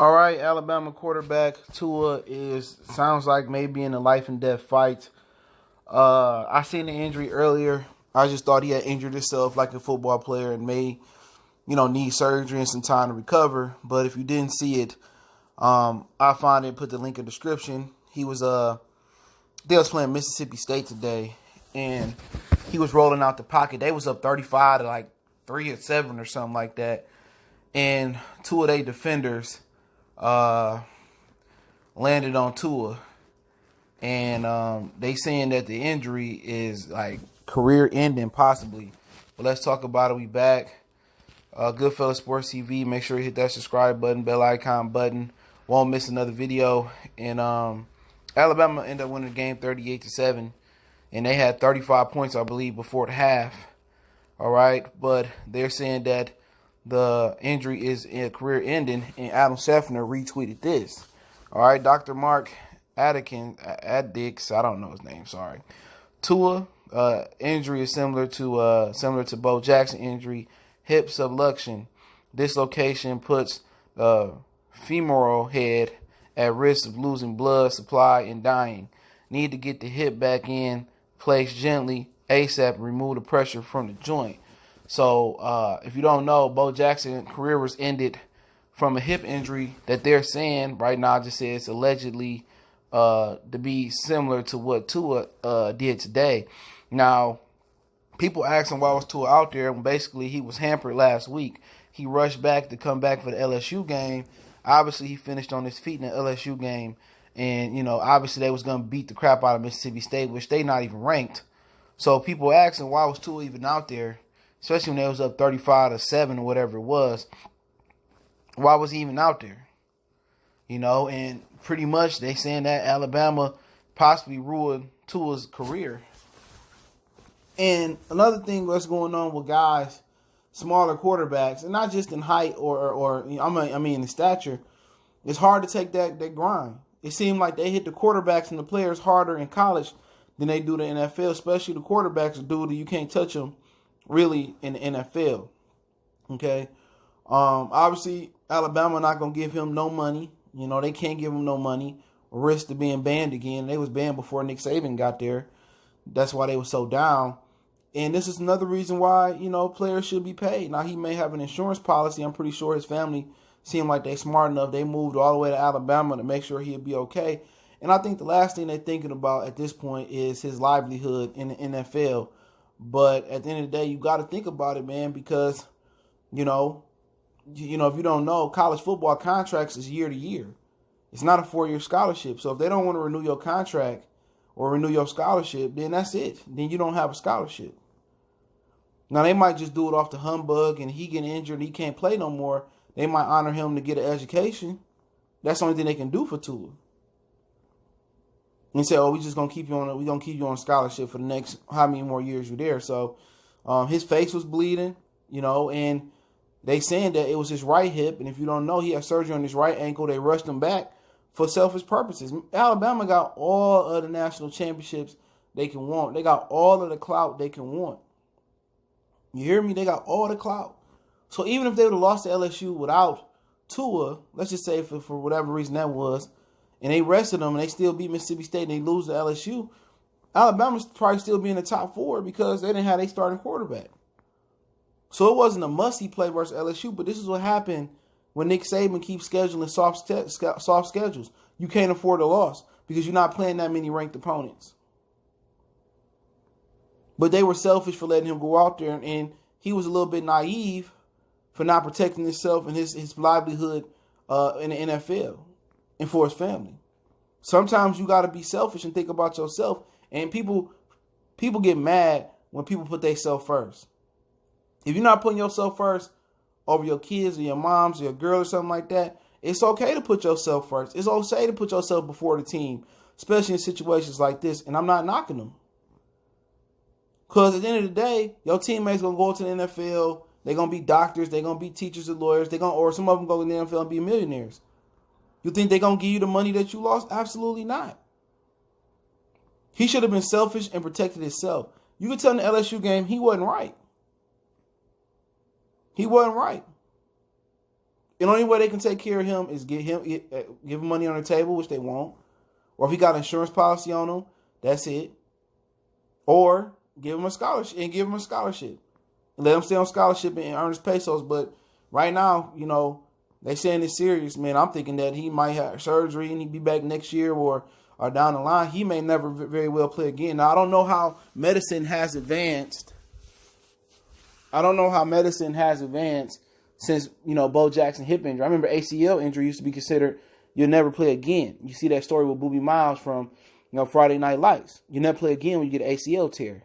All right, Alabama quarterback Tua sounds like maybe in a life and death fight. I seen the injury earlier. I just thought he had injured himself like a football player and may, need surgery and some time to recover. But if you didn't see it, I found it. Put the link in the description. They was playing Mississippi State today, and he was rolling out the pocket. They was up 35 to like 3 or 7 or something like that, and two of their defenders landed on Tua, and they saying that the injury is like career ending possibly. But let's talk about it. We back. Goodfellas Sports TV. Make sure you hit that subscribe button, bell icon button. Won't miss another video. And Alabama ended up winning the game 38-7, and they had 35 points, I believe, before the half. All right, but they're saying that the injury is a career ending, and Adam Schefter retweeted this. All right, Dr. Mark Addix, I don't know his name, sorry. Tua injury is similar to Bo Jackson injury, hip subluxation. Dislocation puts the femoral head at risk of losing blood supply and dying. Need to get the hip back in place gently ASAP and remove the pressure from the joint. So if you don't know, Bo Jackson's career was ended from a hip injury that they're saying right now. I just said it's allegedly to be similar to what Tua did today. Now, people asking why was Tua out there, and basically he was hampered last week. He rushed back to come back for the LSU game. Obviously, he finished on his feet in the LSU game, and obviously they was gonna beat the crap out of Mississippi State, which they not even ranked. So people asking why was Tua even out there, especially when they was up 35-7 or whatever it was. Why was he even out there? And pretty much they saying that Alabama possibly ruined Tua's career. And another thing that's going on with guys, smaller quarterbacks, and not just in height or in stature, it's hard to take that grind. It seemed like they hit the quarterbacks and the players harder in college than they do the NFL, especially the quarterbacks do you can't touch them really in the NFL. Okay. Obviously Alabama not gonna give him no money. They can't give him no money. Risk to being banned again. They was banned before Nick Saban got there. That's why they were so down. And this is another reason why, players should be paid. Now, he may have an insurance policy. I'm pretty sure his family seemed like they smart enough. They moved all the way to Alabama to make sure he'd be okay. And I think the last thing they're thinking about at this point is his livelihood in the NFL. But at the end of the day, you got to think about it, man, because, if you don't know, college football contracts is year to year. It's not a 4-year scholarship. So if they don't want to renew your contract or renew your scholarship, then that's it. Then you don't have a scholarship. Now, they might just do it off the humbug and he get injured and he can't play no more. They might honor him to get an education. That's the only thing they can do for Tua. And say, we're going to keep you on scholarship for the next how many more years you're there. So his face was bleeding, and they saying that it was his right hip. And if you don't know, he had surgery on his right ankle. They rushed him back for selfish purposes. Alabama got all of the national championships they can want. They got all of the clout they can want. You hear me? They got all the clout. So even if they would have lost to LSU without Tua, let's just say for whatever reason that was, and they rested them and they still beat Mississippi State and they lose to LSU, Alabama's probably still be in the top 4 because they didn't have their starting quarterback. So it wasn't a must-he play versus LSU, but this is what happened when Nick Saban keeps scheduling soft schedules. You can't afford a loss because you're not playing that many ranked opponents. But they were selfish for letting him go out there, and he was a little bit naive for not protecting himself and his livelihood in the NFL and for his family. Sometimes you got to be selfish and think about yourself. And people get mad when people put themselves first. If you're not putting yourself first over your kids or your moms or your girl or something like that, it's okay to put yourself first. It's okay to put yourself before the team, especially in situations like this. And I'm not knocking them. Because at the end of the day, your teammates going to go to the NFL. They're going to be doctors. They're going to be teachers and lawyers. Or some of them go to the NFL and be millionaires. You think they're going to give you the money that you lost? Absolutely not. He should have been selfish and protected himself. You could tell in the LSU game he wasn't right. He wasn't right. The only way they can take care of him is give him money on the table, which they won't. Or if he got an insurance policy on him, that's it. Or give him a scholarship and let him stay on scholarship and earn his pesos. But right now, they saying it's serious, man. I'm thinking that he might have surgery and he'd be back next year or down the line. He may never very well play again. Now, I don't know how medicine has advanced. Since, Bo Jackson hip injury. I remember ACL injury used to be considered you'll never play again. You see that story with Boobie Miles from, Friday Night Lights. You never play again when you get an ACL tear.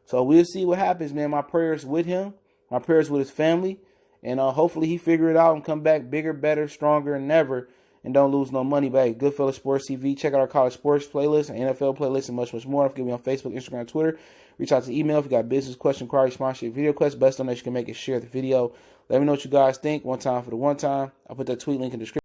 So we'll see what happens, man. My prayers with him. My prayers with his family. And hopefully he figure it out and come back bigger, better, stronger than ever. And don't lose no money back. Goodfellas Sports TV. Check out our college sports playlist and NFL playlist and much, much more. Forget me on Facebook, Instagram, Twitter. Reach out to email if you got business, question, query, sponsorship, video requests. Best donation you can make is share the video. Let me know what you guys think. One time for the one time. I'll put that tweet link in the description.